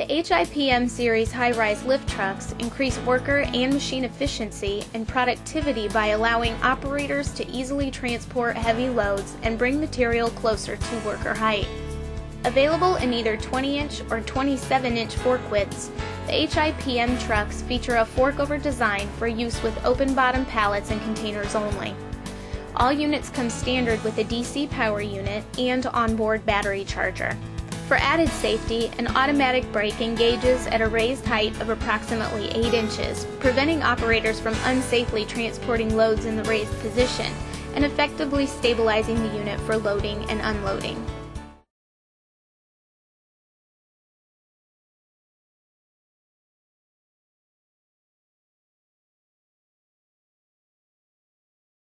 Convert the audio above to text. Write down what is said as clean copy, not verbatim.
HIPM series high-rise lift trucks increase worker and machine efficiency and productivity by allowing operators to easily transport heavy loads and bring material closer to worker height. Available in either 20-inch or 27-inch fork widths, the HIPM trucks feature a fork-over design for use with open-bottom pallets and containers only. All units come standard with a DC power unit and onboard battery charger. For added safety, an automatic brake engages at a raised height of approximately 8 inches, preventing operators from unsafely transporting loads in the raised position and effectively stabilizing the unit for loading and unloading.